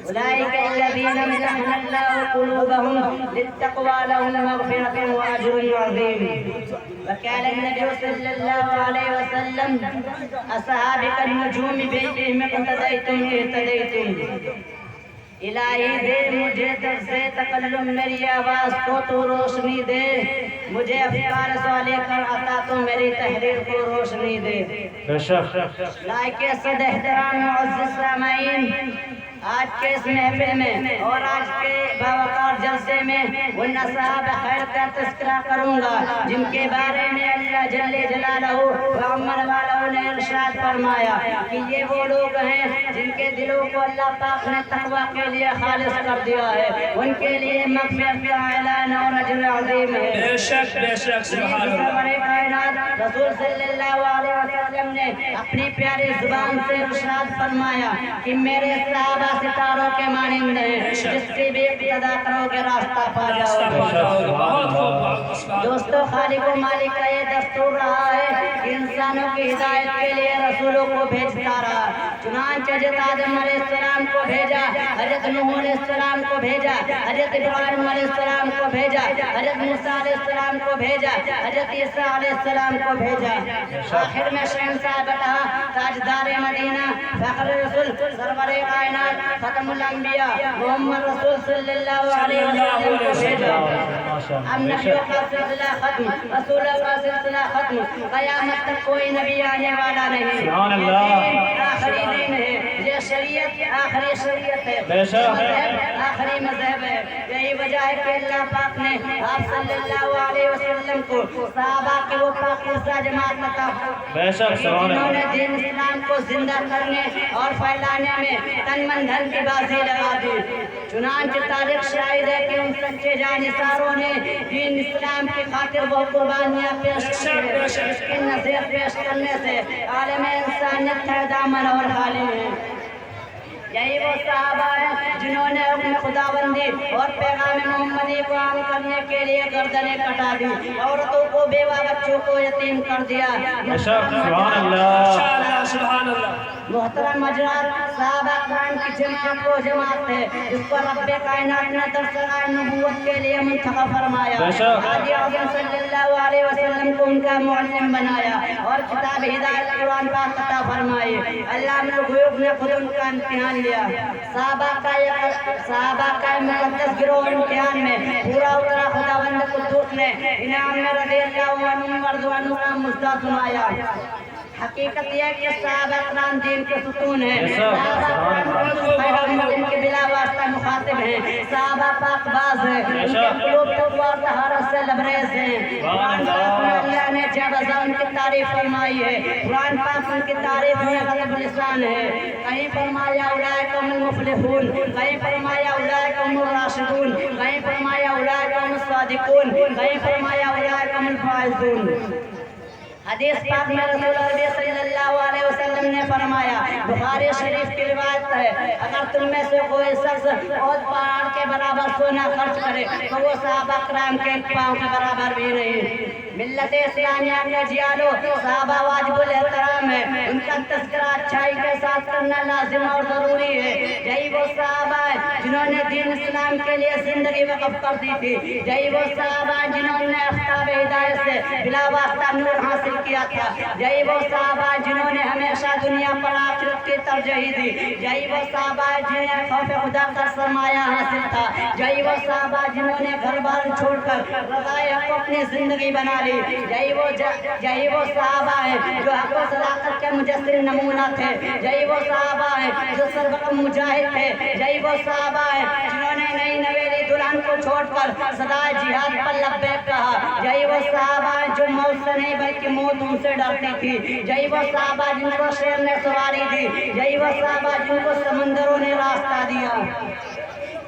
أولئك الذين امتحن الله قلوبهم للتقوى لهم مغفرة وأجر عظيم. وقال النبي صلى الله عليه وسلم أصحابي كالنجوم بأيهم اقتديتم اهتديتم. الہی دے مجھے در سے تکلم میری آواز کو تو روشنی دے، مجھے افکار سوا لے کر عطا تو میری تحریر کو روشنی دے. لائق صد احترام معزز سامعین، آج کے اس محفل میں اور آج کے باوقار جلسے میں ان اصحاب خیر کا تذکرہ کروں گا جن کے بارے میں اللہ جل جلالہ و عمر والوں نے ارشاد فرمایا کہ یہ وہ لوگ ہیں جن کے دلوں کو اللہ پاک نے تقوی کے لیے خالص کر دیا ہے، ان کے لیے مغفرت کا اعلان اور اجر عظیم ہے. بے شک بے شک سبحان اللہ. کائنات رسول صلی اللہ علیہ وسلم نے اپنی پیاری زبان سے ارشاد فرمایا کہ میرے صحابہ ستاروں کے مانند ہیں، جس کی بھی اقتدا کرو گے راستہ پا جاؤ گے. دوستو، خالق و مالک کا یہ دستور رہا ہے کہ انسانوں کی ہدایت کے لیے رسولوں کو بھیجتا رہا. چنانچہ حضرت آدم علیہ السلام کو بھیجا، حضرت نوح علیہ السلام کو بھیجا، حضرت ابراہیم علیہ السلام کو بھیجا، حضرت موسیٰ علیہ السلام کو بھیجا، حضرت عیسیٰ علیہ السلام کو بھیجا. آخر میں شہنشاہ بتا تاجدار مدینہ فخر رسول سرور کائنات ختم الانبیاء محمد رسول صلی اللہ علیہ وسلم کو بھیجا. اب نبیوں کا سلسلہ ختم، رسولوں کا سلسلہ ختم، قیامت تک کوئی نبی آنے والا نہیں. سبحان اللہ. آخری دین ہے یہ شریعت، آخری شریعت ہے، مذہب آخری مذہب ہے. یہی وجہ ہے کہ اللہ پاک نے آپ صلی اللہ علیہ وسلم کو صحابہ کے وہ پاکیزہ جماعت عطا فرمائی جنہوں نے دین اسلام کو زندہ کرنے اور پھیلانے میں تن من دھن کی بازی لگا دی. چنانچہ تاریخ شاہد ہے کہ ان سچے جانثاروں نے دین اسلام کی خاطر وہ قربانیاں پیش کی ہیں. اس کی نصیحت پیش کرنے سے عالم انسانیت کا دامن اور خالی ہے. یہی وہ صحابہ ہیں جنہوں نے حکم خداوندی اور پیغام محمدی کو عام کرنے کے لیے گردنیں کٹا دی، عورتوں کو، بیوہ بچوں کو یتیم کر دیا. سبحان اللہ سبحان اللہ. محترم حضرات، صحابہ کرام کی جماعت وہ جماعت ہے جس کو رب کائنات نے درسگاہ نبوت کے لیے منتخب فرمایا، حاجی اعظم صلی اللہ علیہ وسلم کو ان کا معلم بنایا اور کتاب ہدایت قرآن پاک عطا فرمائی. اللہ نے غیوب نے خود ان کا امتحان لیا. صحابہ کا مقدس گروہ امتحان میں پورا اترا خداوند قدوس نے انعام میں رضی اللہ عنہ ورضوانہ کا مجدہ سنایا. حقیقت یہ ہے کہ صحابہ اکرام دین کے ستون ہیں، صحابہ اکرام ان کے بلا واسطہ مخاطب ہیں، صحابہ پاک باز ہیں، ان کے قلوب تقوی اور طہارت سے لبریز ہیں. قرآن پاک میں اللہ نے جب ازاں ان کی تعریف فرمائی ہے، قرآن پاک ان کی تعریف میں غلب لسان ہے. کہیں فرمایا اولئک هم المفلحون، کہیں فرمایا اولئک هم الراشدون، کہیں فرمایا اولئک هم الصادقون، کہیں فرمایا اولئک هم الفائزون. حدیث پاک میں رسول اللہ صلی اللہ علیہ وسلم نے فرمایا، بخاری شریف کی روایت ہے، اگر تم میں سے کوئی شخص احد پہاڑ کے برابر سونا خرچ کرے تو وہ صحابہ کرام کے ایک پاؤں کے برابر بھی نہیں. ملت اسلامیہ کے جیالو، صحابہ واجب الاحترام ہے، ان کا تذکرہ اچھائی کے ساتھ کرنا لازم اور ضروری ہے. یہی وہ صحابہ ہیں جنہوں نے دین اسلام کے لیے زندگی وقف کر دی تھی. یہی وہ صحابہ ہیں جنہوں نے آفتاب ہدایت سے بلا واسطہ نور حاصل کیا تھا. یہی وہ صحابہ جنہوں نے ہمیشہ دنیا پر آخرت کی ترجیح دی. یہی وہ صحابہ جنہیں خوف خدا کا سرمایہ حاصل تھا. یہی وہ صحابہ جنہوں نے گھر بار چھوڑ کر رضائے حق اپنی زندگی بنا لی. یہی وہ صحابہ ہیں جو حق و صداقت کے مجسم نمونہ تھے. یہی وہ صحابہ ہیں جو سربقم مجاہد تھے. یہی وہ صحابہ ہیں جنہوں نے نئی نویلی دلہن کو چھوڑ کر صدائے جہاد پر لبیک کہا. یہی وہ صحابہ ہیں جو موت سے نہیں بلکہ موت ان سے ڈرتی تھی. یہی وہ صحابہ جن کو شیر نے سواری دی. یہی وہ صحابہ جن کو سمندروں نے راستہ دیا.